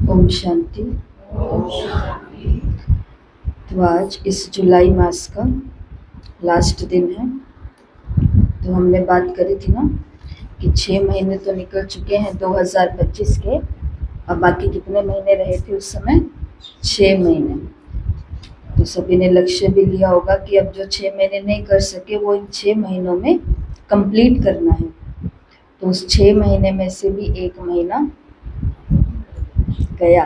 ओम शांति। तो आज इस जुलाई मास का लास्ट दिन है। तो हमने बात करी थी ना कि 6 महीने तो निकल चुके हैं 2025 के। अब बाकी कितने महीने रहे थे उस समय? 6 महीने। तो सभी ने लक्ष्य भी लिया होगा कि अब जो 6 महीने नहीं कर सके वो इन 6 महीनों में कंप्लीट करना है। तो उस 6 महीने में से भी 1 महीना गया,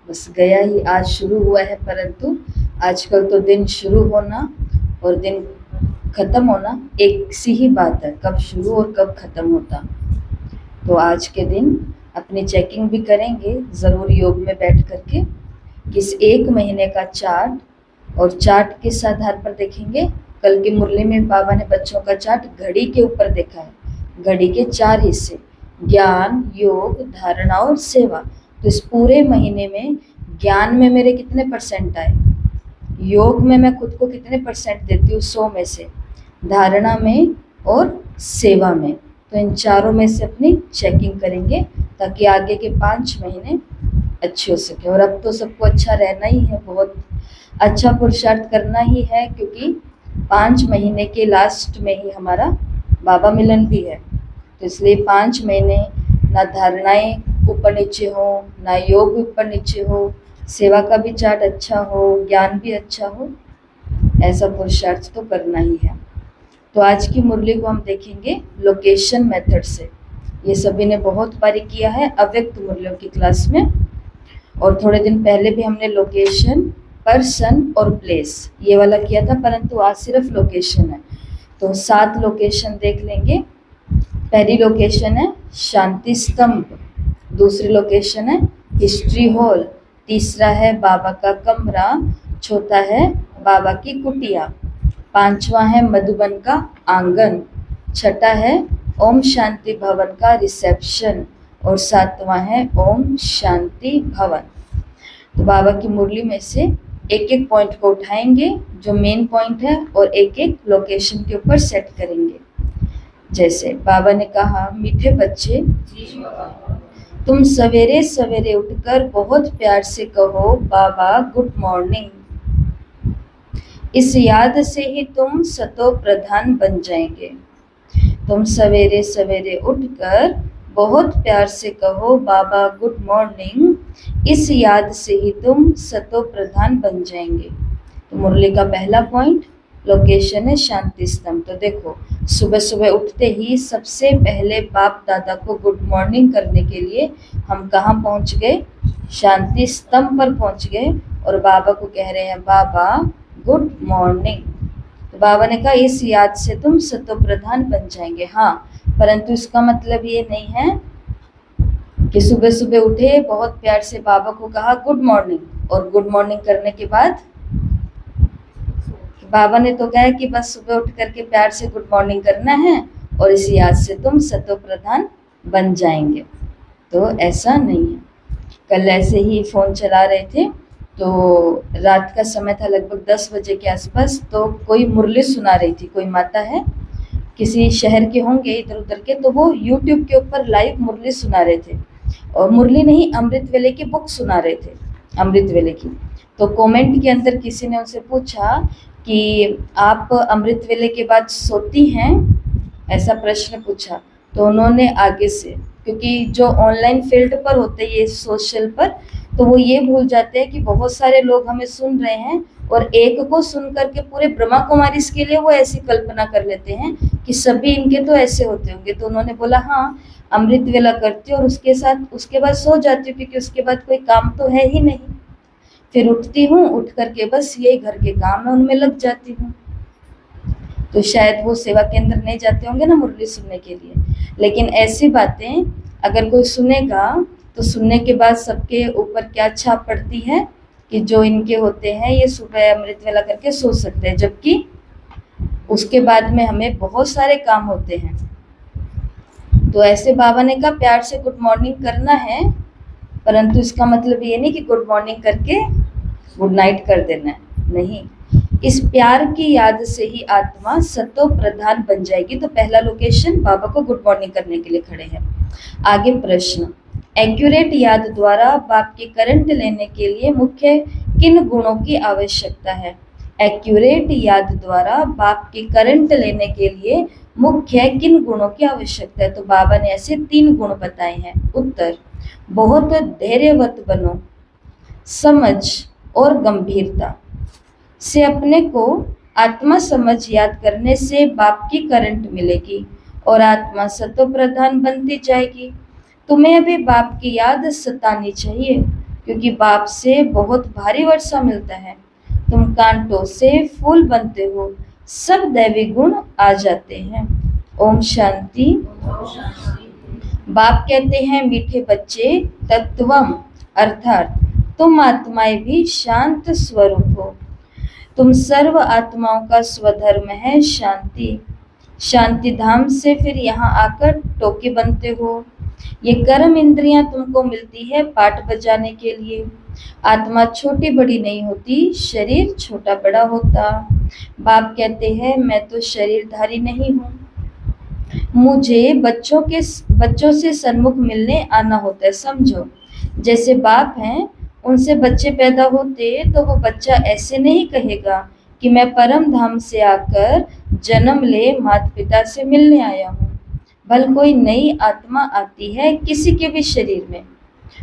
बस गया ही। आज शुरू हुआ है, परंतु आजकल तो दिन शुरू होना और दिन खत्म होना एक सी ही बात है, कब शुरू और कब खत्म होता। तो आज के दिन अपनी चेकिंग भी करेंगे ज़रूर योग में बैठ करके, किस 1 महीने का चार्ट, और चार्ट किस आधार पर देखेंगे। कल की मुरली में बाबा ने बच्चों का चार्ट घड़ी के ऊपर देखा है। घड़ी के 4 हिस्से, ज्ञान, योग, धारणा और सेवा। तो इस पूरे महीने में ज्ञान में मेरे कितने परसेंट आए, योग में मैं खुद को कितने परसेंट देती हूँ 100 में से, धारणा में और सेवा में। तो इन चारों में से अपनी चेकिंग करेंगे ताकि आगे के 5 महीने अच्छे हो सके। और अब तो सबको अच्छा रहना ही है, बहुत अच्छा पुरुषार्थ करना ही है, क्योंकि 5 महीने के लास्ट में ही हमारा बाबा मिलन भी है। तो इसलिए 5 महीने ना धारणाएं ऊपर नीचे हो, ना योग ऊपर नीचे हो, सेवा का भी चार्ट अच्छा हो, ज्ञान भी अच्छा हो, ऐसा पुरुषार्थ तो करना ही है। तो आज की मुरली को हम देखेंगे लोकेशन मेथड से। ये सभी ने बहुत बारी किया है अव्यक्त मुरलियों की क्लास में, और थोड़े दिन पहले भी हमने लोकेशन, पर्सन और प्लेस ये वाला किया था, परंतु आज सिर्फ लोकेशन है। तो 7 लोकेशन देख लेंगे। पहली लोकेशन है शांति स्तंभ, दूसरी लोकेशन है हिस्ट्री हॉल, तीसरा है बाबा का कमरा, चौथा है बाबा की कुटिया, 5वां है मधुबन का आंगन, छठा है ओम शांति भवन का रिसेप्शन, और 7वां है ओम शांति भवन। तो बाबा की मुरली में से एक एक पॉइंट को उठाएंगे जो मेन पॉइंट है, और एक एक लोकेशन के ऊपर सेट करेंगे। जैसे बाबा ने कहा, मीठे बच्चे तुम सवेरे सवेरे उठकर बहुत प्यार से कहो बाबा गुड मॉर्निंग। इस याद से ही तुम सतो प्रधान बन जाएंगे। तुम सवेरे सवेरे उठकर बहुत प्यार से कहो बाबा गुड मॉर्निंग, इस याद से ही तुम सतो प्रधान बन जाएंगे। तो मुरली का पहला पॉइंट लोकेशन है शांति स्तंभ। तो देखो, सुबह सुबह उठते ही सबसे पहले बाप दादा को गुड मॉर्निंग करने के लिए हम कहाँ पहुँच गए? शांति स्तंभ पर पहुँच गए, और बाबा को कह रहे हैं बाबा गुड मॉर्निंग। तो बाबा ने कहा इस याद से तुम सतो प्रधान बन जाएंगे। हाँ, परंतु इसका मतलब ये नहीं है कि सुबह सुबह उठे, बहुत प्यार से बाबा को कहा गुड मॉर्निंग, और गुड मॉर्निंग करने के बाद बाबा ने तो कहा कि बस सुबह उठ करके प्यार से गुड मॉर्निंग करना है और इस याद से तुम सतो प्रधान बन जाएंगे। तो ऐसा नहीं है। कल ऐसे ही फ़ोन चला रहे थे, तो रात का समय था, लगभग 10 बजे के आसपास। तो कोई मुरली सुना रही थी, कोई माता है, किसी शहर के होंगे इधर उधर के, तो वो यूट्यूब के ऊपर लाइव मुरली सुना रहे थे। और मुरली नहीं, अमृत वेले की बुक सुना रहे थे, अमृत वेले की। तो कमेंट के अंदर किसी ने उनसे पूछा कि आप अमृत वेले के बाद सोती हैं, ऐसा प्रश्न पूछा। तो उन्होंने आगे से, क्योंकि जो ऑनलाइन फील्ड पर होते हैं ये सोशल पर, तो वो ये भूल जाते हैं कि बहुत सारे लोग हमें सुन रहे हैं, और एक को सुन करके पूरे ब्रह्मा कुमारी के लिए वो ऐसी कल्पना कर लेते हैं कि सभी इनके तो ऐसे होते होंगे। तो उन्होंने बोला हाँ, अमृत वेला करती हूँ और उसके बाद सो जाती हूँ, क्योंकि उसके बाद कोई काम तो है ही नहीं। फिर उठती हूँ, उठ करके बस यही घर के काम है उनमें लग जाती हूँ। तो शायद वो सेवा केंद्र नहीं जाते होंगे ना मुरली सुनने के लिए। लेकिन ऐसी बातें अगर कोई सुनेगा तो सुनने के बाद सबके ऊपर क्या छाप पड़ती है कि जो इनके होते हैं ये सुबह अमृत वेला करके सो सकते हैं, जबकि उसके बाद में हमें बहुत सारे काम होते हैं। तो ऐसे बाबा ने कहा प्यार से गुड मॉर्निंग करना है, परंतु इसका मतलब ये नहीं कि गुड मॉर्निंग करके गुड नाइट कर देना है, नहीं। इस प्यार की याद से ही आत्मा सतो प्रधान बन जाएगी। तो पहला लोकेशन बाबा को गुड मॉर्निंग करने के लिए खड़े हैं। आगे प्रश्न, एक्यूरेट याद द्वारा बाप के करंट लेने के लिए मुख्य किन गुणों की आवश्यकता है? एक्यूरेट याद द्वारा बाप के करंट लेने के लिए मुख्य किन गुणों की आवश्यकता है? तो बाबा ने ऐसे 3 गुण बताए हैं। उत्तर, बहुत धैर्यवत बनो, समझ और गंभीरता से अपने को आत्मा समझ याद करने से बाप की करंट मिलेगी और आत्मा सतो प्रधान बनती जाएगी। तुम्हें अभी बाप की याद सतानी चाहिए, क्योंकि बाप से बहुत भारी वर्षा मिलता है। तुम कांटों से फूल बनते हो, सब दैवी गुण आ जाते हैं। ओम शांति। बाप कहते हैं, मीठे बच्चे, तत्वम अर्थात तुम आत्माएं भी शांत स्वरूप हो। तुम सर्व आत्माओं का स्वधर्म है शांति। शांति धाम से फिर यहाँ आकर टोके बनते हो। ये कर्म इंद्रियां तुमको मिलती है पाठ बजाने के लिए। आत्मा छोटी बड़ी नहीं होती, शरीर छोटा बड़ा होता। बाप कहते हैं, मैं तो शरीरधारी नहीं हूँ, मुझे बच्चों से सन्मुख मिलने आना होता है। समझो, जैसे बाप हैं, उनसे बच्चे पैदा होते तो वो बच्चा ऐसे नहीं कहेगा कि मैं परम धाम से आकर जन्म ले माता पिता से मिलने आया हूँ। भल कोई नई आत्मा आती है किसी के भी शरीर में,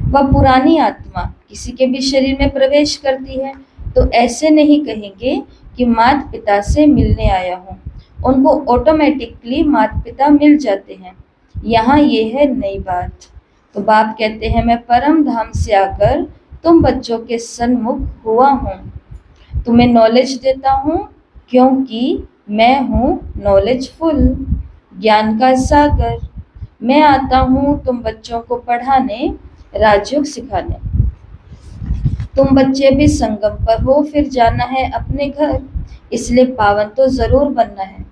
वह पुरानी आत्मा किसी के भी शरीर में प्रवेश करती है, तो ऐसे नहीं कहेंगे कि माता पिता से मिलने आया हूँ। उनको ऑटोमेटिकली माता पिता मिल जाते हैं। यहाँ ये है नई बात। तो बाप कहते हैं, मैं परम धाम से आकर तुम बच्चों के सन्मुख हुआ हूँ, तुम्हें नॉलेज देता हूँ, क्योंकि मैं हूँ नॉलेजफुल, ज्ञान का सागर। मैं आता हूँ तुम बच्चों को पढ़ाने, राजयोग सिखाने। तुम बच्चे भी संगम पर हो, फिर जाना है अपने घर, इसलिए पावन तो जरूर बनना है।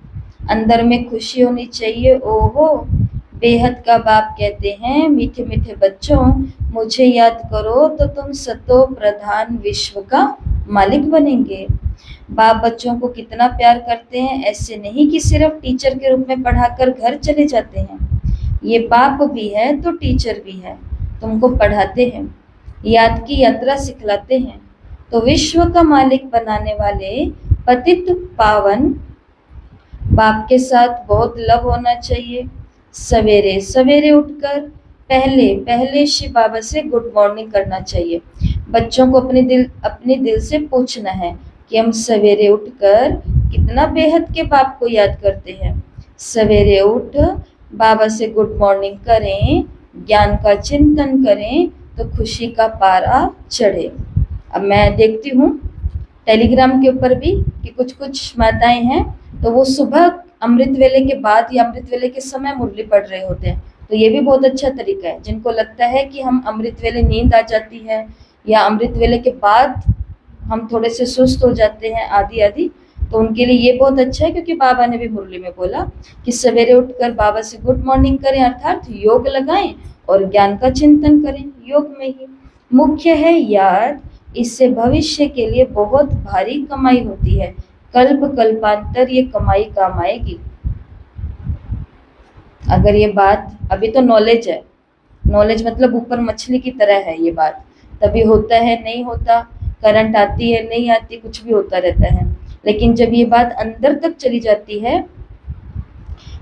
अंदर में खुशी होनी चाहिए। ओहो, बेहद का बाप कहते हैं, मीठे मीठे बच्चों, मुझे याद करो तो तुम सतो प्रधान विश्व का मालिक बनेंगे। बाप बच्चों को कितना प्यार करते हैं। ऐसे नहीं कि सिर्फ टीचर के रूप में पढ़ाकर घर चले जाते हैं। ये बाप भी है तो टीचर भी है, तुमको पढ़ाते हैं, याद की यात्रा सिखलाते हैं। तो विश्व का मालिक बनाने वाले पतित पावन बाप के साथ बहुत लव होना चाहिए। सवेरे सवेरे उठकर पहले शिव बाबा से गुड मॉर्निंग करना चाहिए। बच्चों को अपने दिल से पूछना है कि हम सवेरे उठकर कितना बेहद के बाप को याद करते हैं। सवेरे उठ बाबा से गुड मॉर्निंग करें, ज्ञान का चिंतन करें तो खुशी का पारा चढ़े। अब मैं देखती हूँ टेलीग्राम के ऊपर भी कि कुछ माताएं हैं, तो वो सुबह अमृत वेले के बाद या अमृत वेले के समय मुरली पढ़ रहे होते हैं। तो ये भी बहुत अच्छा तरीका है। जिनको लगता है कि हम अमृत वेले नींद आ जाती है या अमृत वेले के बाद हम थोड़े से सुस्त हो जाते हैं आदि, तो उनके लिए ये बहुत अच्छा है, क्योंकि बाबा ने भी मुरली में बोला कि सवेरे उठकर बाबा से गुड मॉर्निंग करें, अर्थात योग लगाएं और ज्ञान का चिंतन करें। योग में ही मुख्य है याद, इससे भविष्य के लिए बहुत भारी कमाई होती है। कल्प कल्पांतर ये कमाई काम आएगी। अगर ये बात, अभी तो नॉलेज है, नॉलेज मतलब ऊपर मछली की तरह है ये बात, तभी होता है नहीं होता, करंट आती है नहीं आती, कुछ भी होता रहता है। लेकिन जब ये बात अंदर तक चली जाती है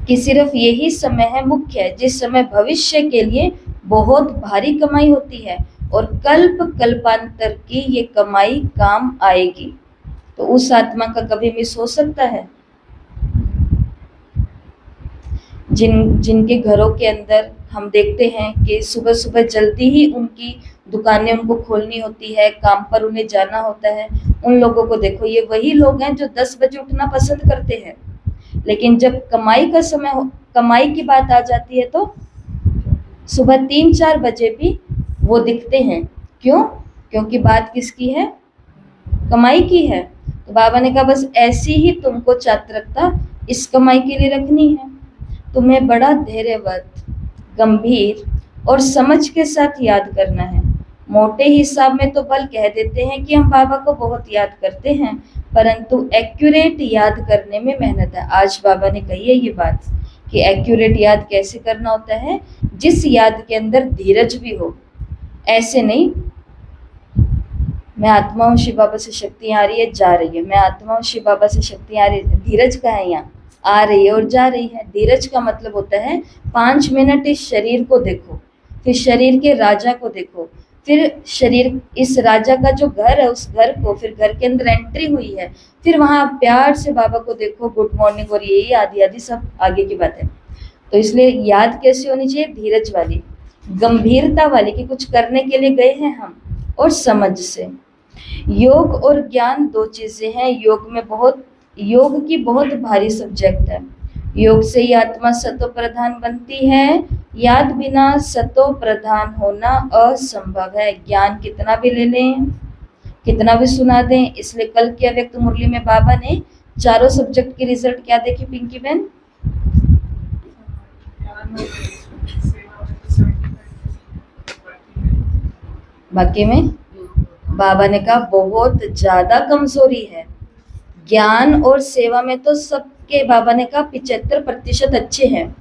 कि सिर्फ यही समय है मुख्य है, जिस समय भविष्य के लिए बहुत भारी कमाई होती है और कल्प कल्पांतर की ये कमाई काम आएगी, तो उस आत्मा का कभी मिस हो सकता है? जिनके घरों के अंदर हम देखते हैं कि सुबह सुबह जल्दी ही उनकी दुकानें उनको खोलनी होती है, काम पर उन्हें जाना होता है, उन लोगों को देखो, ये वही लोग हैं जो 10 बजे उठना पसंद करते हैं। लेकिन जब कमाई का समय कमाई की बात आ जाती है तो सुबह 3-4 बजे भी वो दिखते हैं। क्यों? क्योंकि बात किसकी है? कमाई की है। तो बाबा ने कहा बस ऐसी ही तुमको चातुरता इस कमाई के लिए रखनी है। तुम्हें बड़ा धैर्यवत, गंभीर और समझ के साथ याद करना है। मोटे हिसाब में तो बल कह देते हैं कि हम बाबा को बहुत याद करते हैं, परंतु एक्यूरेट याद करने में मेहनत है। आज बाबा ने कही है ये बात कि एक्यूरेट याद कैसे करना होता है, जिस याद के अंदर धीरज भी हो। ऐसे नहीं, मैं आत्मा हूँ, शिव बाबा से शक्तियाँ आ रही है, जा रही है, मैं आत्मा हूँ, शिव बाबा से शक्तियाँ आ रही है, धीरज का है यहाँ, आ रही है और जा रही है। धीरज का मतलब होता है 5 मिनट इस शरीर को देखो, फिर शरीर के राजा को देखो, फिर शरीर, इस राजा का जो घर है उस घर को, फिर घर के अंदर एंट्री हुई है, फिर वहां प्यार से बाबा को देखो, गुड मॉर्निंग और यही आदि आदि सब आगे की बात है। तो इसलिए याद कैसी होनी चाहिए, धीरज वाली, गंभीरता वाली, कि कुछ करने के लिए गए हैं हम, और समझ से। योग और ज्ञान दो चीजें हैं। योग की बहुत भारी सब्जेक्ट है। योग से ही आत्मा सतो प्रधान बनती है। याद बिना सतो प्रधान होना असंभव है। ज्ञान कितना भी ले लें, कितना भी सुना दें। इसलिए कल की अव्यक्त मुरली में बाबा ने चारों सब्जेक्ट की रिजल्ट क्या देखी पिंकी बहन? बाकी में बाबा ने कहा बहुत ज्यादा कमजोरी है। ज्ञान और सेवा में तो सबके, बाबा ने कहा 75% अच्छे हैं।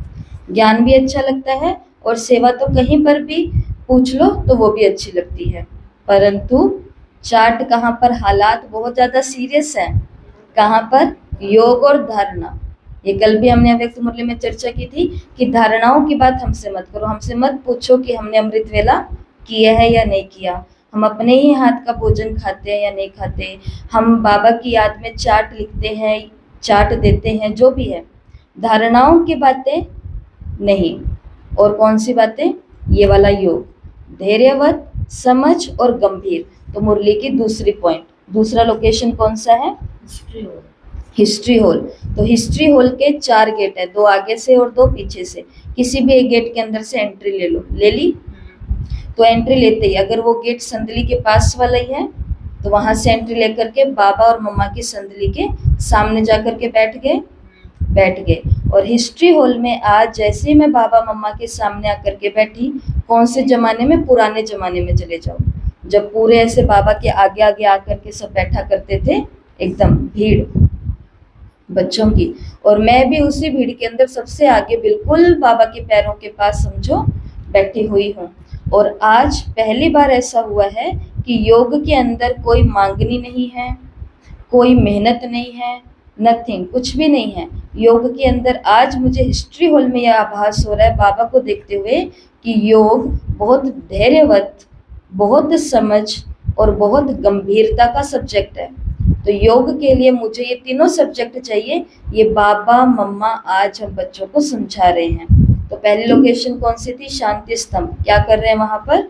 ज्ञान भी अच्छा लगता है और सेवा तो कहीं पर भी पूछ लो तो वो भी अच्छी लगती है। परंतु चार्ट कहाँ पर, हालात बहुत ज्यादा सीरियस हैं। कहाँ पर? योग और धारणा। ये कल भी हमने अव्यक्त मुरली में चर्चा की थी कि धारणाओं की बात हमसे मत करो, हमसे मत पूछो कि हमने अमृत वेला किया है या नहीं किया, हम अपने ही हाथ का भोजन खाते हैं या नहीं खाते, हम बाबा की याद में चार्ट लिखते हैं, चार्ट देते हैं, जो भी है। धारणाओं की बातें नहीं। और कौन सी बातें? ये वाला योग, धैर्यवत, समझ और गंभीर। तो मुरली की दूसरी पॉइंट, दूसरा लोकेशन कौन सा है? History hall. तो हिस्ट्री हॉल के 4 गेट है, 2 आगे से और 2 पीछे से। किसी भी एक गेट के अंदर से एंट्री ले लो। ले ली? तो एंट्री लेते ही अगर वो गेट संदली के पास वाला ही है तो वहां से एंट्री लेकर के बाबा और मम्मा की संदली के सामने जाकर के बैठ गए। और हिस्ट्री हॉल में आज जैसे ही मैं बाबा मम्मा के सामने आकर के बैठी, कौन से जमाने में? पुराने जमाने में चले जाओ, जब पूरे ऐसे बाबा के आगे आगे आकर के सब बैठा करते थे, एकदम भीड़ बच्चों की। और मैं भी उसी भीड़ के अंदर सबसे आगे, बिल्कुल बाबा के पैरों के पास समझो बैठी हुई हूँ। और आज पहली बार ऐसा हुआ है कि योग के अंदर कोई मांगनी नहीं है, कोई मेहनत नहीं है, नथिंग, कुछ भी नहीं है। योग के अंदर आज मुझे हिस्ट्री हॉल में यह आभास हो रहा है बाबा को देखते हुए कि योग बहुत धैर्यवत, बहुत समझ और बहुत गंभीरता का सब्जेक्ट है। तो योग के लिए मुझे ये तीनों सब्जेक्ट चाहिए। ये बाबा मम्मा आज हम बच्चों को समझा रहे हैं। तो पहली लोकेशन कौन सी थी? शांति स्तंभ। क्या कर रहे हैं वहां पर?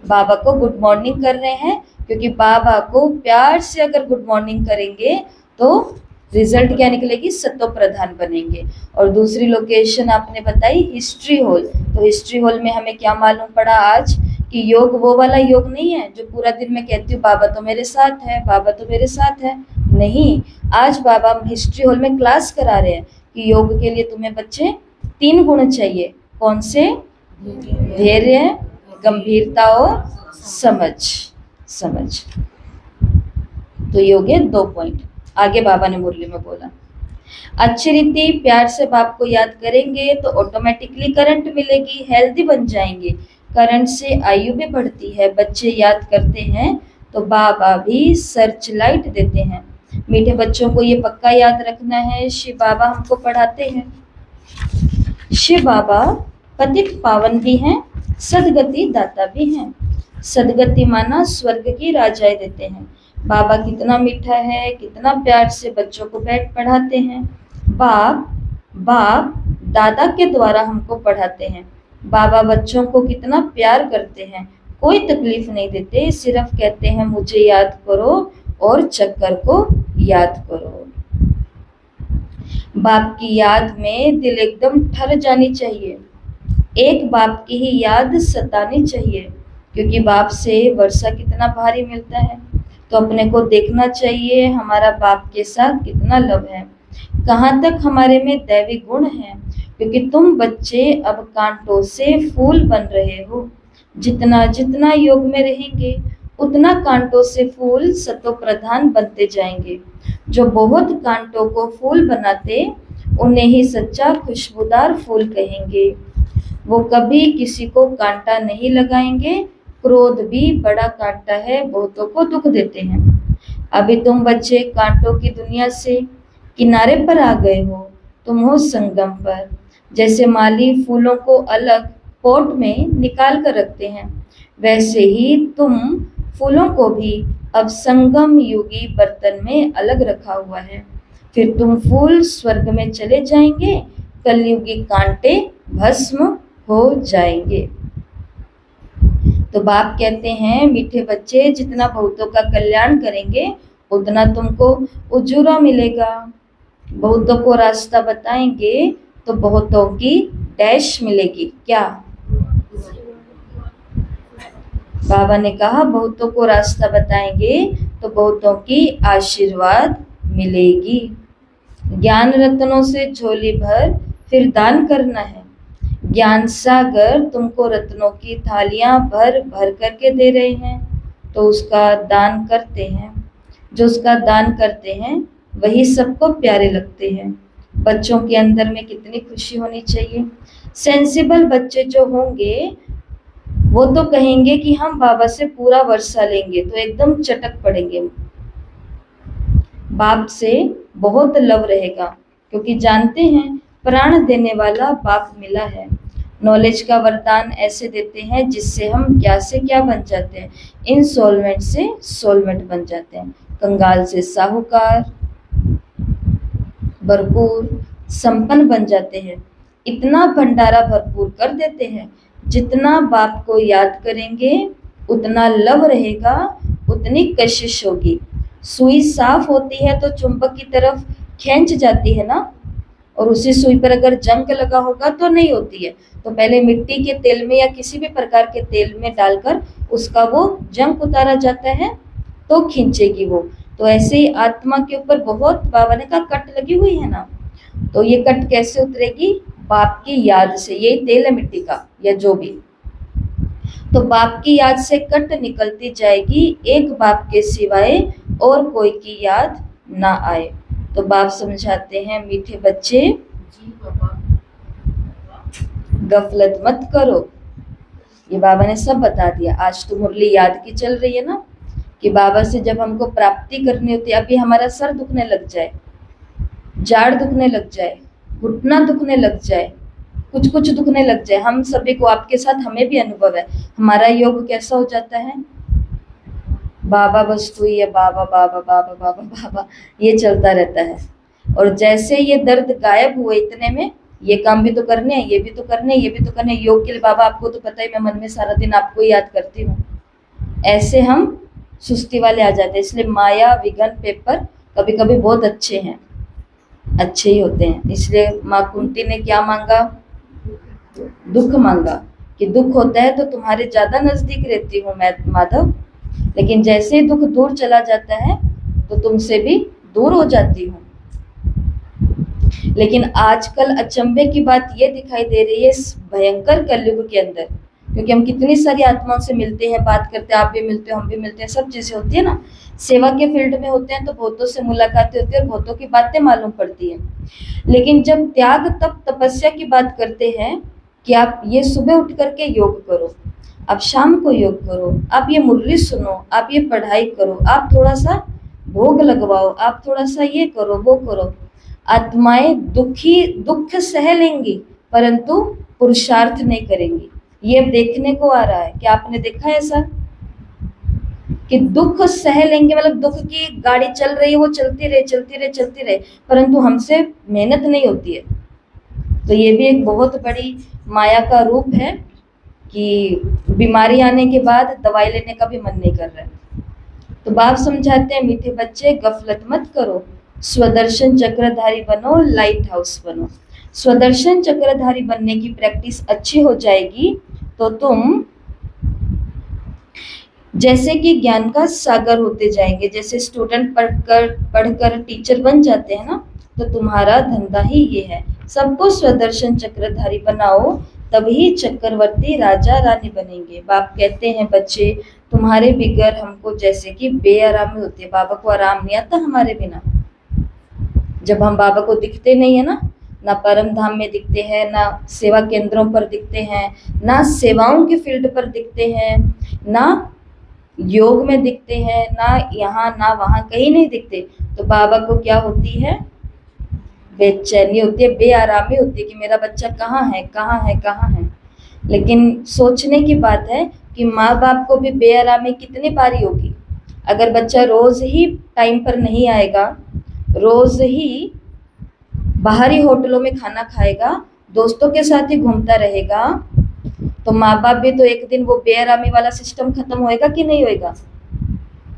बाबा को गुड मॉर्निंग कर रहे हैं, क्योंकि बाबा को प्यार से अगर गुड मॉर्निंग करेंगे तो रिजल्ट क्या निकलेगी? सतो प्रधान बनेंगे। और दूसरी लोकेशन आपने बताई हिस्ट्री हॉल। तो हिस्ट्री हॉल में हमें क्या मालूम पड़ा आज कि योग वो वाला योग नहीं है जो पूरा दिन मैं कहती हूँ बाबा तो मेरे साथ है, बाबा तो मेरे साथ है। नहीं, आज बाबा हिस्ट्री हॉल में क्लास करा रहे हैं कि योग के लिए तुम्हें बच्चे 3 गुण चाहिए। कौन से? धैर्य, गंभीरता और समझ। तो योग है 2 पॉइंट। आगे बाबा ने मुरली में बोला, अच्छी रीति प्यार से बाप को याद करेंगे तो ऑटोमेटिकली करंट मिलेगी, हेल्दी बन जाएंगे। करंट से आयु भी बढ़ती है। बच्चे याद करते हैं तो बाबा भी सर्च लाइट देते हैं। मीठे बच्चों को ये पक्का याद रखना है, शिव बाबा हमको पढ़ाते हैं। शिव बाबा पतित पावन भी हैं, सदगति दाता भी हैं। सदगति माना स्वर्ग की राजाएं देते हैं। बाबा कितना मीठा है, कितना प्यार से बच्चों को बैठ पढ़ाते हैं। बाप दादा के द्वारा हमको पढ़ाते हैं। बाबा बच्चों को कितना प्यार करते हैं, कोई तकलीफ नहीं देते, सिर्फ कहते हैं मुझे याद करो और चक्कर को याद करो। बाप की याद में दिल एकदम ठर जानी चाहिए। एक बाप की ही याद सतानी चाहिए, क्योंकि बाप से वर्षा कितना भारी मिलता है। तो अपने को देखना चाहिए हमारा बाप के साथ कितना लव है, कहाँ तक हमारे में दैवी गुण है। क्योंकि तुम बच्चे अब कांटों से फूल बन रहे हो। जितना जितना योग में रहेंगे उतना कांटों से फूल सतो प्रधान बनते जाएंगे। जो बहुत कांटों को फूल बनाते उन्हें ही सच्चा खुशबूदार फूल कहेंगे। वो कभी किसी को कांटा नहीं लगाएंगे, क्रोध भी बड़ा कांटा है, बहुतों को दुख देते हैं। अभी तुम बच्चे कांटों की दुनिया से किनारे पर आ गए हो, तुम हो संगम पर। जैसे माली फूलों को अलग पॉट में निकाल कर रखते हैं, वैसे ही तुम फूलों को भी अब संगम युगी बर्तन में अलग रखा हुआ है। फिर तुम फूल स्वर्ग में चले जाएंगे, कलयुगी कांटे भस्म हो जाएंगे। तो बाप कहते हैं, मीठे बच्चे जितना बहुतों का कल्याण करेंगे उतना तुमको उजूरा मिलेगा। बहुतों को रास्ता बताएंगे तो बहुतों की डैश मिलेगी। क्या बाबा ने कहा, बहुतों को रास्ता बताएंगे तो बहुतों की आशीर्वाद मिलेगी। ज्ञान रत्नों से झोली भर फिर दान करना है। ज्ञान सागर तुमको रत्नों की थालियां भर भर करके दे रहे हैं, तो उसका दान करते हैं। जो उसका दान करते हैं वही सबको प्यारे लगते हैं। बच्चों के अंदर में कितनी खुशी होनी चाहिए। सेंसिबल बच्चे जो होंगे वो तो कहेंगे कि हम बाबा से पूरा वर्षा लेंगे, तो एकदम चटक पड़ेंगे। बाप से बहुत लव रहेगा, क्योंकि जानते हैं प्राण देने वाला बाप मिला है। नॉलेज का वरदान ऐसे देते हैं जिससे हम क्या से क्या बन जाते हैं, इनसॉल्वेंट से सोलवेंट बन जाते हैं, कंगाल से साहूकार, भरपूर संपन्न बन जाते हैं। इतना भंडारा भरपूर कर देते हैं, जितना बाप को याद करेंगे उतना लव रहेगा, उतनी कशिश होगी। सुई साफ होती है तो चुंबक की तरफ खींच जाती है ना, और उसी सुई पर अगर जंग लगा होगा तो नहीं होती है। तो पहले मिट्टी के तेल में या किसी भी प्रकार के तेल में डालकर उसका वो जंग उतारा जाता है तो खींचेगी वो। तो ऐसे ही आत्मा के ऊपर बहुत बाबा ने कहा कट लगी हुई है ना, तो ये कट कैसे उतरेगी? बाप की याद से। यही तेल है मिट्टी का या जो भी, तो बाप की याद से कट निकलती जाएगी, एक बाप के सिवाय और कोई की याद ना आए। तो बाप समझाते हैं, मीठे बच्चे गफलत मत करो। ये बाबा ने सब बता दिया। आज तो मुरली याद की चल रही है ना, कि बाबा से जब हमको प्राप्ति करनी होती है, अभी हमारा सर दुखने लग जाए, जाड़ दुखने लग जाए, घुटना दुखने लग जाए, कुछ कुछ दुखने लग जाए, हम सभी को, आपके साथ हमें भी अनुभव है, हमारा योग कैसा हो जाता है? बाबा बस तू ही है, बाबा बाबा बाबा बाबा बाबा, ये चलता रहता है। और जैसे ये दर्द गायब हुए इतने में ये काम भी तो करने हैं, ये भी तो करने हैं, ये भी तो करने हैं। योग के लिए बाबा आपको तो पता ही, मैं मन में सारा दिन आपको ही याद करती हूँ। ऐसे हम सुस्ती वाले आ जाते हैं। इसलिए माया विघन पेपर कभी कभी बहुत अच्छे हैं, अच्छे ही होते हैं। इसलिए माँ कुंती ने क्या मांगा? दुख मांगा, कि दुख होता है तो तुम्हारे ज्यादा नजदीक रहती हूँ मैं माधव, लेकिन जैसे ही दुख दूर चला जाता है तो तुमसे भी दूर हो जाती हूँ। लेकिन आजकल अचंभे की बात ये दिखाई दे रही है इस भयंकर कलयुग के अंदर, क्योंकि हम कितनी सारी आत्माओं से मिलते हैं, बात करते हैं, आप भी मिलते हो, हम भी मिलते हैं, सब चीजें होती है ना। सेवा के फील्ड में होते हैं तो बहुतों से मुलाकातें होती है और बहुतों की बातें मालूम पड़ती है। लेकिन जब त्याग तप तपस्या की बात करते हैं कि आप ये सुबह उठ करके योग करो, आप शाम को योग करो, आप ये मुरली सुनो, आप ये पढ़ाई करो, आप थोड़ा सा भोग लगवाओ, आप थोड़ा सा ये करो वो करो, आत्माएं दुख सह लेंगी परंतु पुरुषार्थ नहीं करेंगी। ये देखने को आ रहा है कि आपने देखा है ऐसा कि दुख सह लेंगे, मतलब दुख की गाड़ी चल रही है, वो चलती रहे चलती रहे चलती रहे, परंतु हमसे मेहनत नहीं होती है। तो ये भी एक बहुत बड़ी माया का रूप है कि बीमारी आने के बाद दवाई लेने का भी मन नहीं कर रहा है। तो बाप समझाते हैं, मीठे बच्चे गफलत मत करो, स्वदर्शन चक्रधारी बनो, लाइट हाउस बनो। स्वदर्शन चक्रधारी बनने की प्रैक्टिस अच्छी हो जाएगी तो तुम जैसे कि ज्ञान का सागर होते जाएंगे। जैसे स्टूडेंट पढ़कर टीचर बन जाते हैं ना, तो तुम्हारा धंधा ही ये है, सबको स्वदर्शन चक्रधारी बनाओ, तभी चक्रवर्ती राजा रानी बनेंगे। बाप कहते हैं, बच्चे तुम्हारे बिगर हमको जैसे कि बेआरामी होती है, बाबा को आराम नहीं आता हमारे बिना। जब हम बाबा को दिखते नहीं है ना, ना परम धाम में दिखते हैं, ना सेवा केंद्रों पर दिखते हैं, ना सेवाओं के फील्ड पर दिखते हैं, ना योग में दिखते हैं, ना यहाँ ना वहाँ, कहीं नहीं दिखते। तो बाबा को क्या होती है? बेचैनी होती है, बेआरामी होती है कि मेरा बच्चा कहाँ है, कहाँ है, कहाँ है। लेकिन सोचने की बात है कि माँ बाप को भी बेआरामी कितनी बारी होगी। अगर बच्चा रोज ही टाइम पर नहीं आएगा, रोज ही बाहरी होटलों में खाना खाएगा, दोस्तों के साथ ही घूमता रहेगा, तो माँ बाप भी तो एक दिन वो बेआरामी वाला सिस्टम खत्म होएगा कि नहीं होएगा?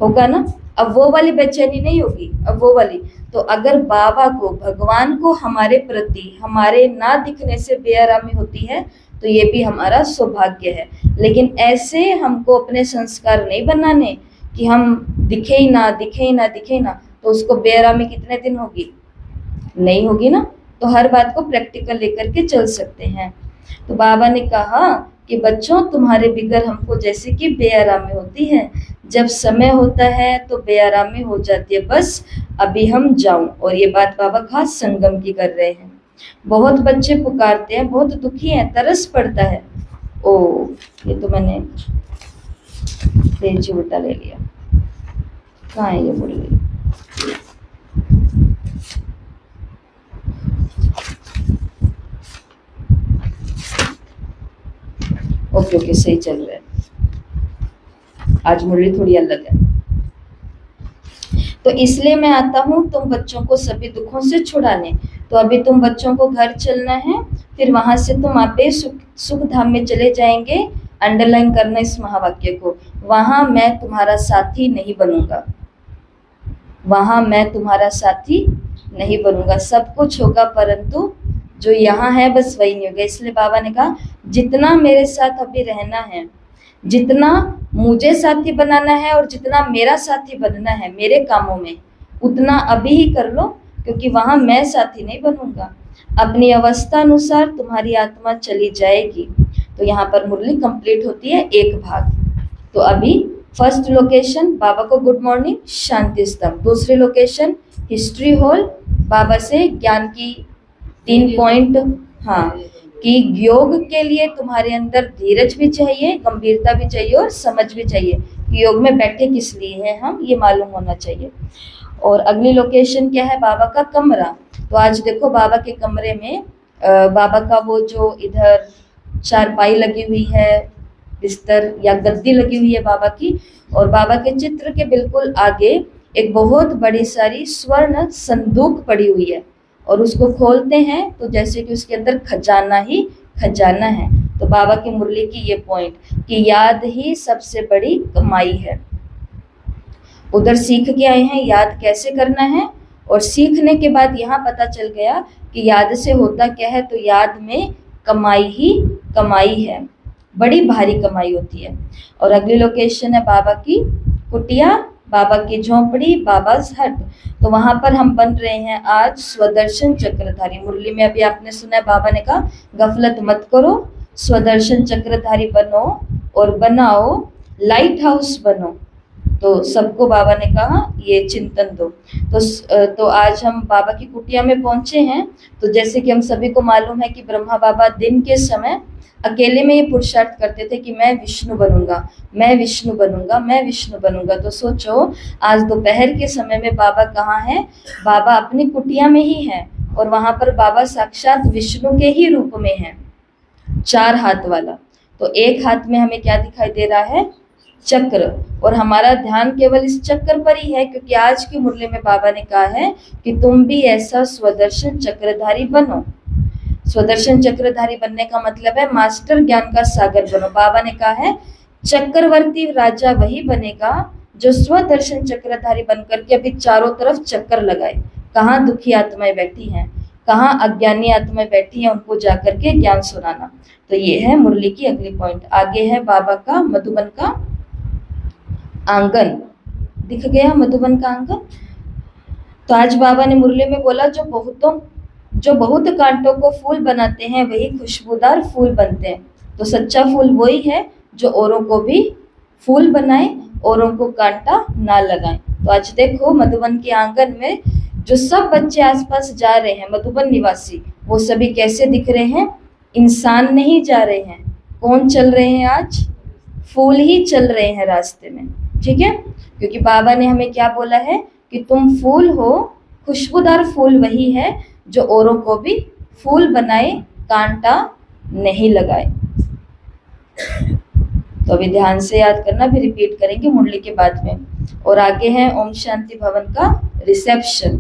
होगा ना। अब वो वाली बेचैनी नहीं होगी, अब वो वाली। तो अगर बाबा को, भगवान को हमारे प्रति, हमारे ना दिखने से बेआरामी होती है, तो ये भी हमारा सौभाग्य है। लेकिन ऐसे हमको अपने संस्कार नहीं बनाने कि हम दिखे ही ना, दिखे ही ना, दिखे ही ना, तो उसको बेआरामी कितने दिन होगी? नहीं होगी ना। तो हर बात को प्रैक्टिकल लेकर के चल सकते हैं। तो बाबा ने कहा कि बच्चों, तुम्हारे बिगर हमको जैसे कि बेआरामी होती है, जब समय होता है तो बेआरामी हो जाती है, बस अभी हम जाऊं। और ये बात बाबा खास संगम की कर रहे हैं। बहुत बच्चे पुकारते हैं, बहुत दुखी हैं, तरस पड़ता है। ओ, ये तो मैंने तेजी उल्टा ले लिया, कहाँ है ये मुरली? ओके ओके, सही चल रहा है। आज मुरली थोड़ी अलग है। तो इसलिए मैं आता हूँ तुम बच्चों को सभी दुखों से छुड़ाने। तो अभी तुम बच्चों को घर चलना है, फिर वहां से तुम आपे सुख धाम में चले जाएंगे। अंडरलाइन करना इस महावाक्य को, वहां मैं तुम्हारा साथी नहीं बनूंगा, वहां मैं तुम्हारा साथी नहीं बनूंगा। सब कुछ होगा, परंतु जो यहाँ है बस वही नहीं होगा। इसलिए बाबा ने कहा जितना मेरे साथ अभी रहना है, जितना मुझे साथी बनाना है और जितना मेरा साथी बनना है मेरे कामों में, उतना अभी ही कर लो, क्योंकि वहां मैं साथी नहीं बनूंगा। अपनी अवस्था अनुसार तुम्हारी आत्मा चली जाएगी। तो यहाँ पर मुरली कंप्लीट होती है, एक भाग। तो अभी फर्स्ट लोकेशन बाबा को गुड मॉर्निंग शांति स्तंभ, दूसरी लोकेशन हिस्ट्री हॉल, बाबा से ज्ञान की 3 पॉइंट। हाँ, कि योग के लिए तुम्हारे अंदर धीरज भी चाहिए, गंभीरता भी चाहिए और समझ भी चाहिए कि योग में बैठे किस लिए हैं हम, ये मालूम होना चाहिए। और अगली लोकेशन क्या है? बाबा का कमरा। तो आज देखो बाबा के कमरे में बाबा का वो जो इधर चारपाई लगी हुई है, बिस्तर या गद्दी लगी हुई है बाबा की, और बाबा के चित्र के बिल्कुल आगे एक बहुत बड़ी सारी स्वर्ण संदूक पड़ी हुई है। और उसको खोलते हैं तो जैसे कि उसके अंदर खजाना ही खजाना है। तो बाबा की मुरली की ये पॉइंट कि याद ही सबसे बड़ी कमाई है। उधर सीख के आए हैं याद कैसे करना है, और सीखने के बाद यहाँ पता चल गया कि याद से होता क्या है। तो याद में कमाई ही कमाई है, बड़ी भारी कमाई होती है। और अगली लोकेशन है बाबा की कुटिया, बाबा की झोंपड़ी, बाबा's हट। तो वहां पर हम बन रहे हैं आज स्वदर्शन चक्रधारी। मुरली में अभी आपने सुना है बाबा ने कहा गफलत मत करो, स्वदर्शन चक्रधारी बनो और बनाओ लाइट हाउस बनो। तो सबको बाबा ने कहा ये चिंतन दो। तो आज हम बाबा की कुटिया में पहुंचे हैं। तो जैसे कि हम सभी को मालूम है कि ब्रह्मा बाबा दिन के समय अकेले में ये पुरुषार्थ करते थे कि मैं विष्णु बनूंगा, मैं विष्णु बनूंगा, मैं विष्णु बनूंगा। तो सोचो आज दोपहर के समय में बाबा कहाँ हैं? बाबा अपनी कुटिया में ही हैं, और वहां पर बाबा साक्षात विष्णु के ही रूप में हैं, 4 हाथ वाला। तो एक हाथ में हमें क्या दिखाई दे रहा है? चक्र। और हमारा ध्यान केवल इस चक्र पर ही है, क्योंकि आज की मुरली में बाबा ने कहा है कि तुम भी ऐसा स्वदर्शन चक्रधारी बनो। स्वदर्शन चक्रधारी बनने का मतलब है मास्टर ज्ञान का सागर बनो। बाबा ने कहा है चक्रवर्ती राजा वही बनेगा जो स्वदर्शन चक्रधारी बनकर के अभी चारों तरफ चक्कर लगाए। कहाँ दुखी आत्माएं बैठी हैं, कहाँ अज्ञानी आत्माएं बैठी हैं, उनको जाकर के ज्ञान सुनाना। तो ये है मुरली की अगली पॉइंट। आगे है बाबा का मधुबन का आंगन। दिख गया मधुबन का आंगन। तो आज बाबा ने मुरली में बोला जो बहुत कांटों को फूल बनाते हैं वही खुशबूदार फूल बनते हैं। तो सच्चा फूल वही है जो औरों को भी फूल बनाए, औरों को कांटा ना लगाए। तो आज देखो मधुबन के आंगन में जो सब बच्चे आसपास जा रहे हैं, मधुबन निवासी, वो सभी कैसे दिख रहे हैं? इंसान नहीं जा रहे हैं, कौन चल रहे हैं आज? फूल ही चल रहे हैं रास्ते में, ठीक है। क्योंकि बाबा ने हमें क्या बोला है कि तुम फूल हो, खुशबूदार फूल वही है जो औरों को भी फूल बनाए, कांटा नहीं लगाए। तो अभी ध्यान से याद करना, भी रिपीट करेंगे मुरली के बाद में। और आगे है ओम शांति भवन का रिसेप्शन।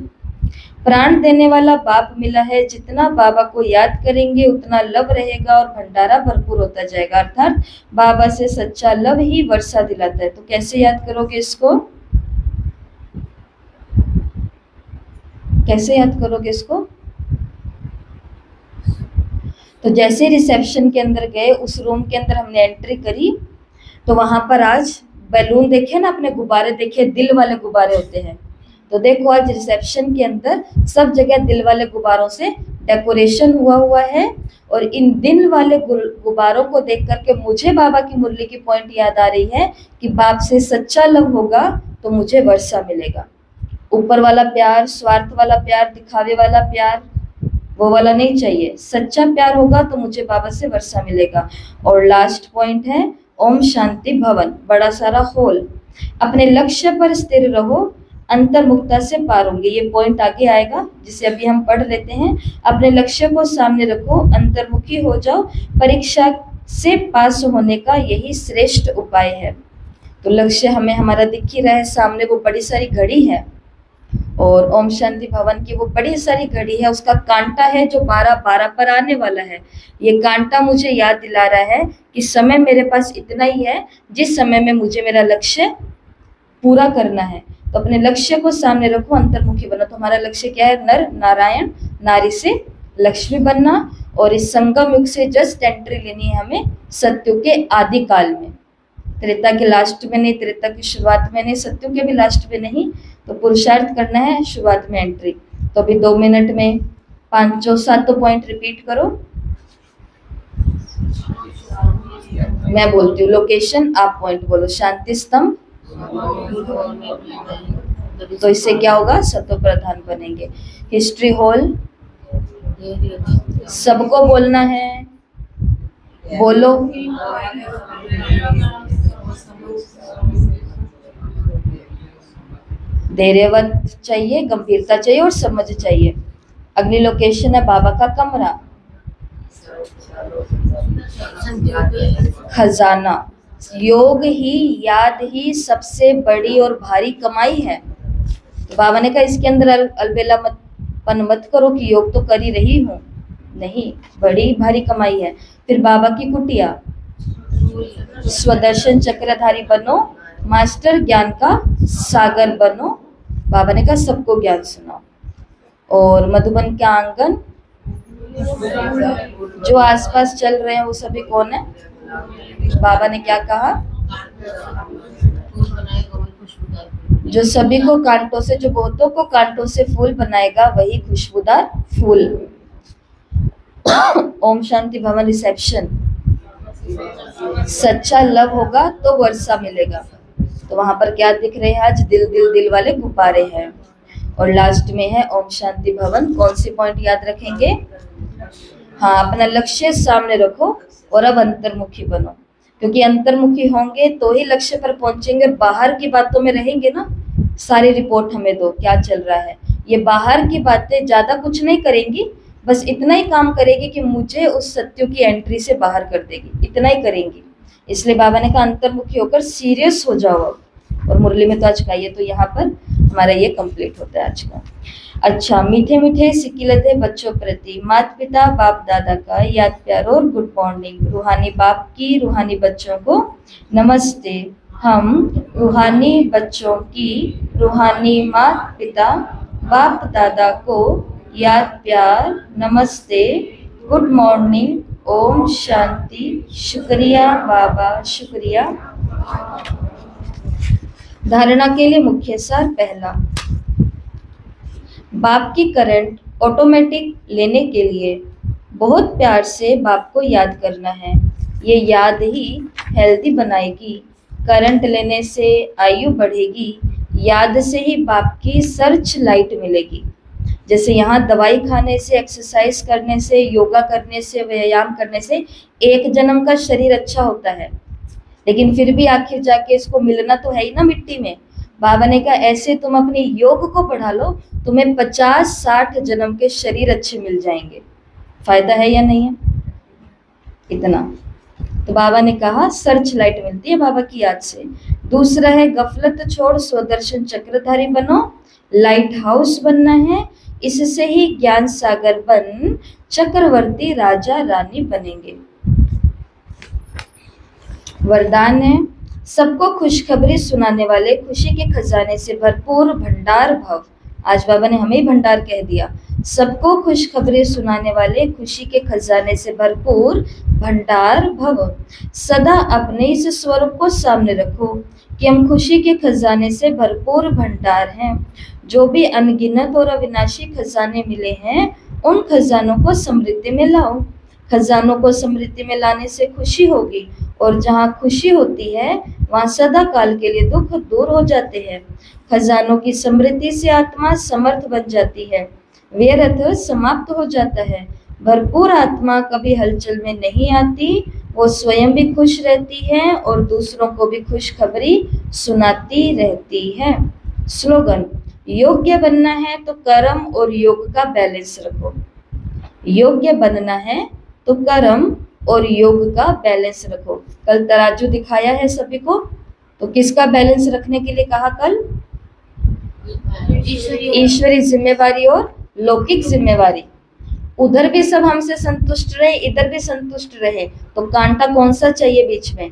प्राण देने वाला बाप मिला है, जितना बाबा को याद करेंगे उतना लव रहेगा और भंडारा भरपूर होता जाएगा। अर्थात बाबा से सच्चा लव ही वर्षा दिलाता है। तो कैसे याद करोगे इसको? कैसे याद करोगे इसको? तो जैसे रिसेप्शन के अंदर गए, उस रूम के अंदर हमने एंट्री करी, तो वहां पर आज बैलून देखे ना, अपने गुब्बारे देखे, दिल वाले गुब्बारे होते हैं। तो देखो आज रिसेप्शन के अंदर सब जगह दिल वाले गुब्बारों से डेकोरेशन हुआ है। और इन दिल वाले गुब्बारों को देख करके मुझे बाबा की मुरली की पॉइंट याद आ रही है कि बाप से सच्चा लव होगा तो मुझे वर्षा मिलेगा। ऊपर वाला प्यार, स्वार्थ वाला प्यार, दिखावे वाला प्यार, वो वाला नहीं चाहिए। सच्चा प्यार होगा तो मुझे बाबा से वर्षा मिलेगा। और लास्ट पॉइंट है ओम शांति भवन, बड़ा सारा हॉल। अपने लक्ष्य पर स्थिर रहो, अंतर्मुखता से पार होंगे। ये पॉइंट आगे आएगा जिसे अभी हम पढ़ लेते हैं। अपने लक्ष्य को सामने रखो, अंतर्मुखी हो जाओ, परीक्षा से पास होने का यही श्रेष्ठ उपाय है। तो लक्ष्य हमें हमारा दिख ही रहा है सामने, वो बड़ी सारी घड़ी है। और ओम शांति भवन की वो बड़ी सारी घड़ी है, उसका कांटा है जो 12:12 पर आने वाला है। ये कांटा मुझे याद दिला रहा है कि समय मेरे पास इतना ही है जिस समय में मुझे मेरा लक्ष्य पूरा करना है। तो अपने लक्ष्य को सामने रखो, अंतर्मुखी बनो। तो हमारा लक्ष्य क्या है? नर नारायण, नारी से लक्ष्मी बनना। और इस संगम युग से जस्ट एंट्री लेनी है हमें सत्युग के आदि काल में। त्रेता के लास्ट में नहीं, त्रेता की शुरुआत में नहीं, सत्युग के भी लास्ट में नहीं। तो पुरुषार्थ करना है शुरुआत में एंट्री। तो अभी 2 मिनट में 5 पॉइंट रिपीट करो। मैं बोलती हूँ लोकेशन, आप पॉइंट बोलो। शांति स्तंभ, तो इससे क्या होगा? सतो प्रधान बनेंगे। हिस्ट्री हॉल, सबको बोलना है, बोलो। धैर्यवत चाहिए, गंभीरता चाहिए और समझ चाहिए। अगली लोकेशन है बाबा का कमरा, खजाना। योग ही, याद ही सबसे बड़ी और भारी कमाई है। तो बाबा ने कहा इसके अंदर अलबेला मत करो कि योग तो कर ही रही हूँ, नहीं, बड़ी भारी कमाई है। फिर बाबा की कुटिया, स्वदर्शन चक्रधारी बनो, मास्टर ज्ञान का सागर बनो। बाबा ने कहा सबको ज्ञान सुनाओ। और मधुबन का आंगन, जो आसपास चल रहे हैं वो सभी कौन है? बाबा ने क्या कहा? जो सभी को कांटों से, जो बहुतों को कांटों से फूल बनाएगा वही खुशबूदार फूल। ओम शांति भवन रिसेप्शन, सच्चा लव होगा तो वर्षा मिलेगा। तो वहां पर क्या दिख रहे हैं आज? दिल दिल दिल वाले गुब्बारे हैं। और लास्ट में है ओम शांति भवन। कौन सी पॉइंट याद रखेंगे? हाँ, अपना लक्ष्य सामने रखो और अब अंतर्मुखी बनो, क्योंकि अंतर्मुखी होंगे तो ही लक्ष्य पर पहुंचेंगे। बाहर की बातों में रहेंगे ना, सारी रिपोर्ट हमें दो क्या चल रहा है। ये बाहर की बातें ज्यादा कुछ नहीं करेंगी, बस इतना ही काम करेगी कि मुझे उस सत्य की एंट्री से बाहर कर देगी, इतना ही करेंगी। इसलिए बाबा ने कहा अंतर्मुखी होकर सीरियस हो जाओ अब। और मुरली में तो आज का ये, तो यहाँ पर हमारा ये कंप्लीट होता है आज का। अच्छा, मीठे मीठे सिकिलते बच्चों प्रति माता पिता बाप दादा का याद प्यार और गुड मॉर्निंग। रूहानी बाप की रूहानी बच्चों को नमस्ते। हम रूहानी बच्चों की रूहानी माता पिता बाप दादा को याद प्यार, नमस्ते, गुड मॉर्निंग, ओम शांति, शुक्रिया बाबा, शुक्रिया। धारणा के लिए मुख्य सार। पहला, बाप की करंट ऑटोमेटिक लेने के लिए बहुत प्यार से बाप को याद करना है। ये याद ही हेल्दी बनाएगी। करंट लेने से आयु बढ़ेगी, याद से ही बाप की सर्च लाइट मिलेगी। जैसे यहाँ दवाई खाने से, एक्सरसाइज करने से, योगा करने से, व्यायाम करने से एक जन्म का शरीर अच्छा होता है, लेकिन फिर भी आखिर जाके इसको मिलना तो है ही ना मिट्टी में। बाबा ने कहा ऐसे तुम अपने योग को बढ़ा लो, तुम्हें 50-60 जन्म के शरीर अच्छे मिल जाएंगे। फायदा है या नहीं है? इतना। तो बाबा ने कहा सर्च लाइट मिलती है बाबा की याद से। दूसरा है गफलत छोड़ स्वदर्शन चक्रधारी बनो, लाइट हाउस बनना है, इससे ही ज्ञान सागर बन चक्रवर्ती राजा रानी बनेंगे। वरदान है सबको खुशखबरी सुनाने वाले, खुशी के खजाने से भरपूर भंडार भव। आज बाबा ने हमें ही भंडार कह दिया। सबको खुशखबरी सुनाने वाले, खुशी के खजाने से भरपूर भंडार भव। सदा अपने इस स्वरूप को सामने रखो कि हम खुशी के खजाने से भरपूर भंडार हैं। जो भी अनगिनत और अविनाशी खजाने मिले हैं, उन खजानों को समृद्धि में लाओ। खजानों को समृद्धि में लाने से खुशी होगी, और जहाँ खुशी होती है वहाँ सदा काल के लिए दुख दूर हो जाते हैं। खजानों की समृद्धि से आत्मा समर्थ बन जाती है, व्यर्थ समाप्त हो जाता है। भरपूर आत्मा कभी हलचल में नहीं आती, वो स्वयं भी खुश रहती है और दूसरों को भी खुशखबरी सुनाती रहती है। स्लोगन, योग्य बनना है तो कर्म और योग का बैलेंस रखो। योग्य बनना है तो कर्म और योग का बैलेंस रखो। कल तराजू दिखाया है सभी को, तो किसका बैलेंस रखने के लिए कहा कल? ईश्वरी जिम्मेवारी और लौकिक जिम्मेवारी। उधर भी सब हमसे संतुष्ट रहे, इधर भी संतुष्ट रहे, तो कांटा कौन सा चाहिए बीच में?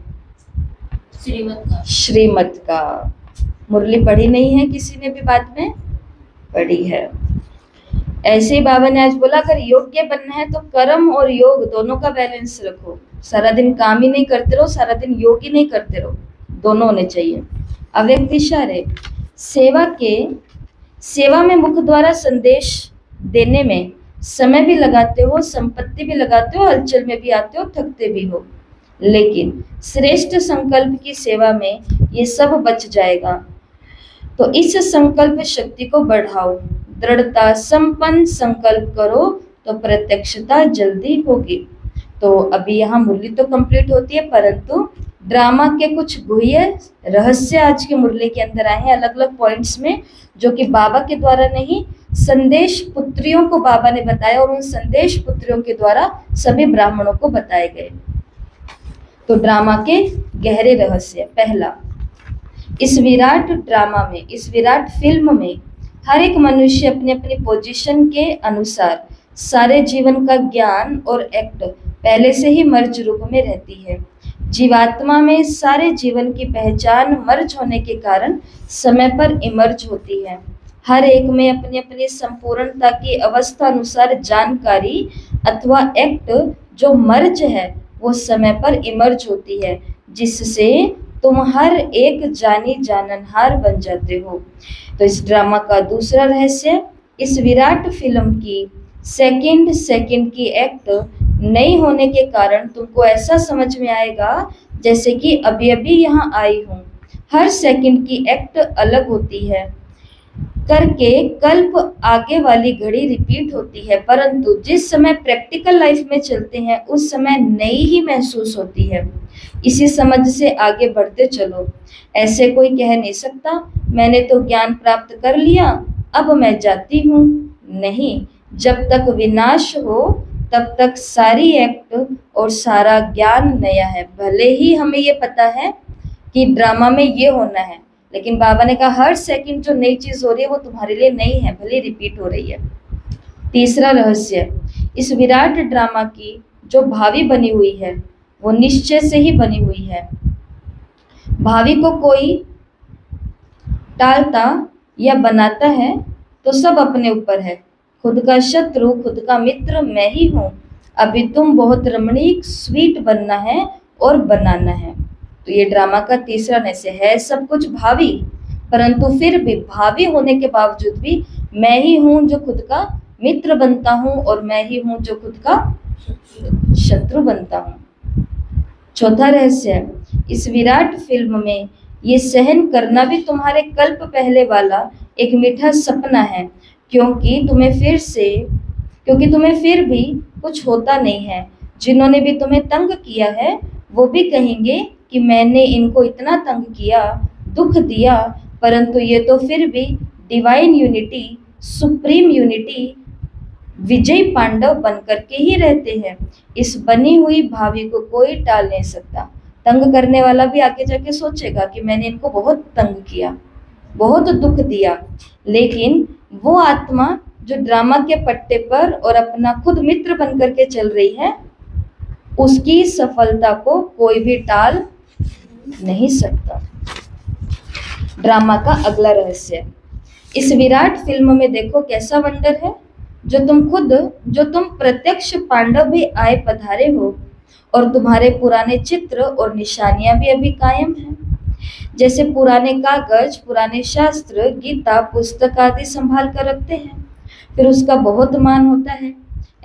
श्रीमत का। मुरली पढ़ी नहीं है किसी ने भी? बाद में पढ़ी है। ऐसे ही बाबा ने आज बोला अगर योग्य बनना है तो कर्म और योग दोनों का बैलेंस रखो। सारा दिन काम ही नहीं करते रहो, सारा दिन योग ही नहीं करते रहो, दोनों होने चाहिए। अव्यक्त इशारे, सेवा में मुख द्वारा संदेश देने में समय भी लगाते हो, संपत्ति भी लगाते हो, हलचल में भी आते हो, थकते भी हो, लेकिन श्रेष्ठ संकल्प की सेवा में ये सब बच जाएगा। तो इस संकल्प शक्ति को बढ़ाओ, दृढ़ता संपन्न संकल्प करो तो प्रत्यक्षता जल्दी होगी। तो अभी यहाँ मुरली तो कंप्लीट होती है, परंतु ड्रामा के कुछ गुह्य रहस्य आज के मुरली के अंदर आए हैं अलग अलग पॉइंट्स में, जो कि बाबा के द्वारा नहीं, संदेश पुत्रियों को बाबा ने बताया और उन संदेश पुत्रियों के द्वारा सभी ब्राह्मणों को बताए गए। तो ड्रामा के गहरे रहस्य, पहला, इस विराट ड्रामा में, इस विराट फिल्म में हर एक मनुष्य अपनी अपनी पोजीशन के अनुसार सारे जीवन का ज्ञान और एक्ट पहले से ही मर्ज रूप में रहती है। जीवात्मा में सारे जीवन की पहचान मर्ज होने के कारण समय पर इमर्ज होती है। हर एक में अपनी अपनी संपूर्णता की अवस्था अनुसार जानकारी अथवा एक्ट जो मर्ज है वो समय पर इमर्ज होती है, जिससे तुम हर एक जानी जाननहार बन जाते हो। तो इस ड्रामा का दूसरा रहस्य, इस विराट फिल्म की सेकंड की एक्ट नहीं होने के कारण तुमको ऐसा समझ में आएगा जैसे कि अभी अभी यहाँ आई हूँ। हर सेकंड की एक्ट अलग होती है करके कल्प आगे वाली घड़ी रिपीट होती है, परंतु जिस समय प्रैक्टिकल लाइफ में चलते हैं उस समय नई ही महसूस होती है। इसी समझ से आगे बढ़ते चलो। ऐसे कोई कह नहीं सकता मैंने तो ज्ञान प्राप्त कर लिया अब मैं जाती हूँ। नहीं, जब तक विनाश हो तब तक सारी एक्ट और सारा ज्ञान नया है। भले ही हमें ये पता है कि ड्रामा में ये होना है, लेकिन बाबा ने कहा हर सेकंड जो नई चीज हो रही है वो तुम्हारे लिए नई है, भले रिपीट हो रही है। तीसरा रहस्य, इस विराट ड्रामा की जो भावी बनी हुई है वो निश्चय से ही बनी हुई है। भावी को कोई टालता या बनाता है तो सब अपने ऊपर है। खुद का शत्रु खुद का मित्र मैं ही हूँ। अभी तुम बहुत रमणीक स्वीट बनना है और बनाना है। तो ये ड्रामा का तीसरा रहस्य है। सब कुछ भावी, परंतु फिर भी भावी होने के बावजूद भी मैं ही हूँ जो खुद का मित्र बनता हूँ और मैं ही हूँ जो खुद का शत्रु बनता हूँ। चौथा रहस्य, इस विराट फिल्म में ये सहन करना भी तुम्हारे कल्प पहले वाला एक मीठा सपना है। क्योंकि तुम्हें फिर भी कुछ होता नहीं है। जिन्होंने भी तुम्हें तंग किया है वो भी कहेंगे कि मैंने इनको इतना तंग किया, दुख दिया, परंतु ये तो फिर भी डिवाइन यूनिटी, सुप्रीम यूनिटी, विजय पांडव बनकर के ही रहते हैं। इस बनी हुई भावी को कोई टाल नहीं सकता। तंग करने वाला भी आगे जाके सोचेगा कि मैंने इनको बहुत तंग किया, बहुत दुख दिया, लेकिन वो आत्मा जो ड्रामा के पट्टे पर और अपना खुद मित्र बनकर के चल रही है, उसकी सफलता को कोई भी टाल नहीं सकता। ड्रामा का अगला रहस्य, इस विराट फिल्म में देखो कैसा वंडर है, जो तुम प्रत्यक्ष पांडव भी आए पधारे हो, और तुम्हारे पुराने चित्र और निशानियां भी अभी कायम हैं। जैसे पुराने कागज, पुराने शास्त्र, गीता, पुस्तक आदि संभाल कर रखते हैं, फिर उसका बहुत मान होता है।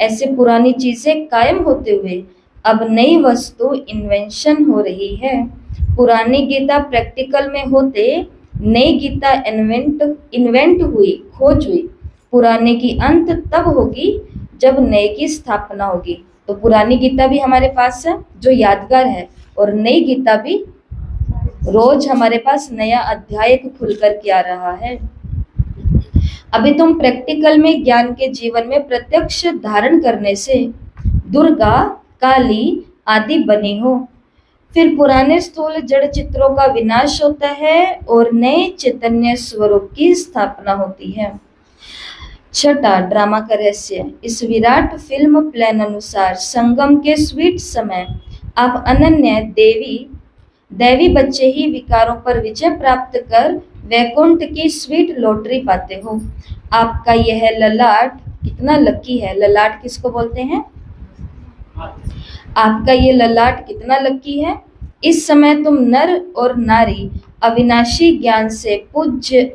ऐसे पुरानी चीजें कायम होते हुए अब नई वस्तु इन्वेंशन हो रही है। पुरानी गीता प्रैक्टिकल में होते नई गीता इन्वेंट हुई, खोज हुई। पुराने की अंत तब होगी जब नए की स्थापना होगी। तो पुरानी गीता भी हमारे पास है जो यादगार है, और नई गीता भी रोज हमारे पास नया अध्याय खुल कर के आ रहा है। अभी तुम प्रैक्टिकल में ज्ञान के जीवन में प्रत्यक्ष धारण करने से दुर्गा, काली आदि बनी हो। फिर पुराने स्थूल जड़ चित्रों का विनाश होता है और नए चैतन्य स्वरूप की स्थापना होती है। छठा, ड्रामा का रहस्य, इस विराट फिल्म प्लान अनुसार संगम के स्वीट समय आप अनन्य दैवी बच्चे ही विकारों पर विजय प्राप्त कर वैकुंठ की स्वीट लॉटरी पाते हो। आपका यह ललाट कितना लकी है। ललाट किसको बोलते हैं? आपका ये ललाट कितना लकी है। इस समय तुम नर और नारी अविनाशी ज्ञान से पूज्य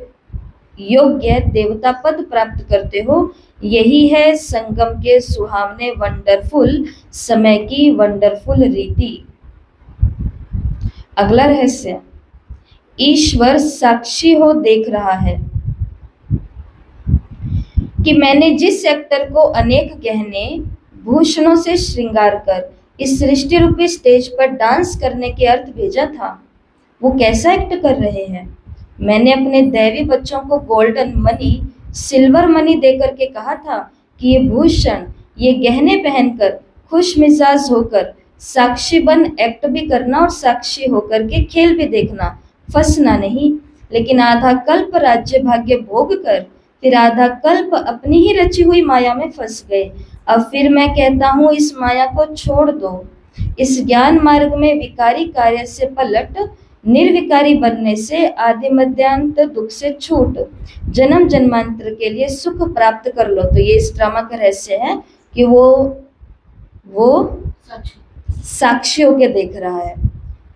योग्य देवता पद प्राप्त करते हो। यही है संगम के सुहावने वंडरफुल समय की वंडरफुल रीति। अगला रहस्य, ईश्वर साक्षी हो देख रहा है कि मैंने जिस एक्टर को अनेक गहने भूषणों से श्रृंगार कर इस सृष्टि रूपी स्टेज पर डांस करने के अर्थ भेजा था, वो कैसा एक्ट कर रहे हैं। मैंने अपने दैवी बच्चों को गोल्डन मनी, सिल्वर मनी देकर के कहा था कि ये भूषण, ये गहने पहनकर खुश मिजाज होकर साक्षी बन एक्ट भी करना और साक्षी होकर के खेल भी देखना, फंसना नहीं। लेकिन आधा कल्प राज्य भाग्य भोग कर फिर आधा कल्प अपनी ही रची हुई माया में फंस गए। अब फिर मैं कहता हूँ इस माया को छोड़ दो। इस ज्ञान मार्ग में विकारी कार्य से पलट निर्विकारी बनने से आदि मध्यांत दुख से छूट जन्म जन्मांतर के लिए सुख प्राप्त कर लो। तो ये इस ड्रामा का रहस्य है कि वो साक्षी होके देख रहा है।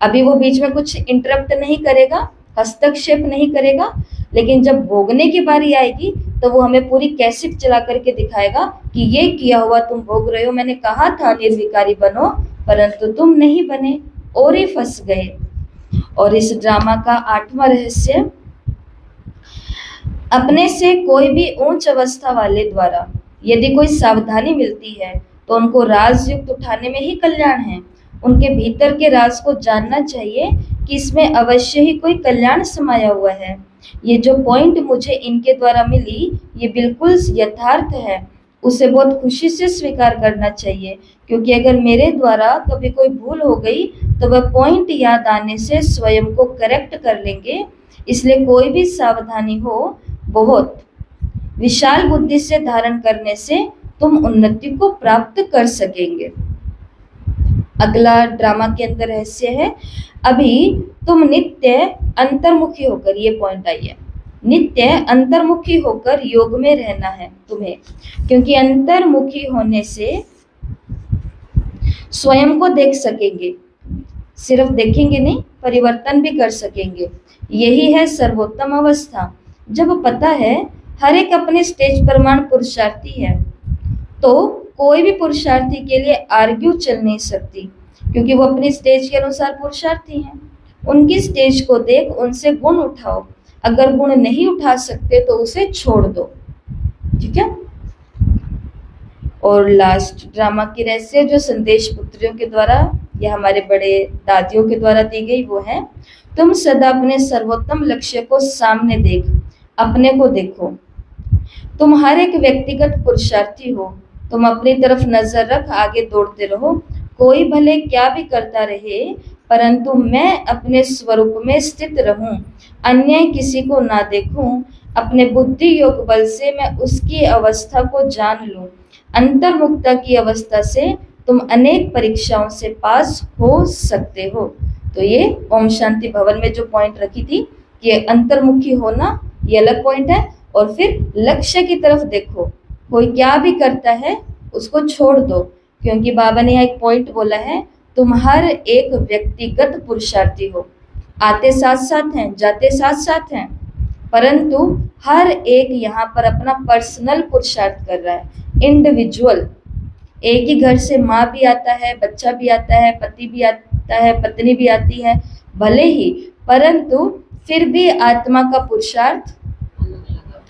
अभी वो बीच में कुछ इंटरप्ट नहीं करेगा, हस्तक्षेप नहीं करेगा, लेकिन जब भोगने की बारी आएगी तो वो हमें पूरी कैसेट चला करके दिखाएगा कि ये किया हुआ तुम भोग रहे हो। मैंने कहा था निर्विकारी बनो, परंतु तुम नहीं बने और ही फंस गए। और इस ड्रामा का आठवां रहस्य, अपने से कोई भी उच्च अवस्था वाले द्वारा यदि कोई सावधानी मिलती है तो उनको राजयुक्त उठाने में ही कल्याण है। उनके भीतर के राज को जानना चाहिए कि इसमें अवश्य ही कोई कल्याण समाया हुआ है। ये जो पॉइंट मुझे इनके द्वारा मिली ये बिल्कुल यथार्थ है, उसे बहुत खुशी से स्वीकार करना चाहिए, क्योंकि अगर मेरे द्वारा कभी कोई भूल हो गई तो वह पॉइंट याद आने से स्वयं को करेक्ट कर लेंगे। इसलिए कोई भी सावधानी हो, बहुत विशाल बुद्धि से धारण करने से तुम उन्नति को प्राप्त कर सकेंगे। अगला ड्रामा के अंदर रहस्य है, अभी तुम नित्य अंतर्मुखी होकर, ये पॉइंट आई है, नित्य अंतर्मुखी होकर योग में रहना है तुम्हें, क्योंकि अंतर्मुखी होने से स्वयं को देख सकेंगे, सिर्फ देखेंगे नहीं परिवर्तन भी कर सकेंगे। यही है सर्वोत्तम अवस्था। जब पता है हर एक अपने स्टेज प्रमाण पुरुषार्थी है तो कोई भी पुरुषार्थी के लिए आर्ग्यू चल नहीं सकती, क्योंकि वो अपनी स्टेज के अनुसार पुरुषार्थी हैं। उनकी स्टेज को देख उनसे गुण उठाओ, अगर गुण नहीं उठा सकते तो उसे छोड़ दो। ठीक है। और लास्ट ड्रामा की रहस्य जो संदेश पुत्रियों के द्वारा या हमारे बड़े दादियों के द्वारा दी गई वो है, तुम सदा अपने सर्वोत्तम लक्ष्य को सामने देख, अपने को देखो। तुम हर एक व्यक्तिगत पुरुषार्थी हो, तुम अपनी तरफ नजर रख, आगे दौड़ते रहो। कोई भले क्या भी करता रहे, परंतु मैं अपने स्वरूप में स्थित रहूं, अन्य किसी को ना देखूं। अपने बुद्धि योग बल से मैं उसकी अवस्था को जान लूं। अंतर्मुखता की अवस्था से तुम अनेक परीक्षाओं से पास हो सकते हो। तो ये ओम शांति भवन में जो पॉइंट रखी थी कि अंतर्मुखी होना ये अलग पॉइंट है, और फिर लक्ष्य की तरफ देखो, कोई क्या भी करता है उसको छोड़ दो, क्योंकि बाबा ने यहाँ एक पॉइंट बोला है, तुम हर एक व्यक्तिगत पुरुषार्थी हो। आते साथ साथ हैं, जाते साथ साथ हैं, परंतु हर एक यहाँ पर अपना पर्सनल पुरुषार्थ कर रहा है, इंडिविजुअल। एक ही घर से माँ भी आता है, बच्चा भी आता है, पति भी आता है, पत्नी भी आती है, भले ही, परंतु फिर भी आत्मा का पुरुषार्थ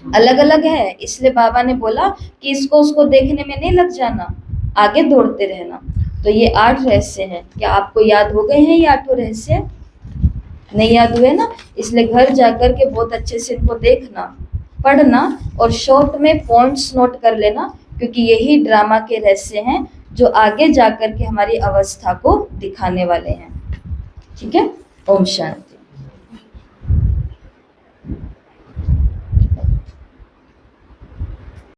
अलग अलग है। इसलिए बाबा ने बोला कि इसको उसको देखने में नहीं लग जाना, आगे दौड़ते रहना। तो ये 8 रहस्य हैं। क्या आपको याद हो गए हैं ये 8 रहस्य? नहीं याद हुए ना? इसलिए घर जाकर के बहुत अच्छे से इनको देखना, पढ़ना और शॉर्ट में पॉइंट्स नोट कर लेना, क्योंकि यही ड्रामा के रहस्य हैं जो आगे जाकर के हमारी अवस्था को दिखाने वाले हैं। ठीक है। ओम शांति।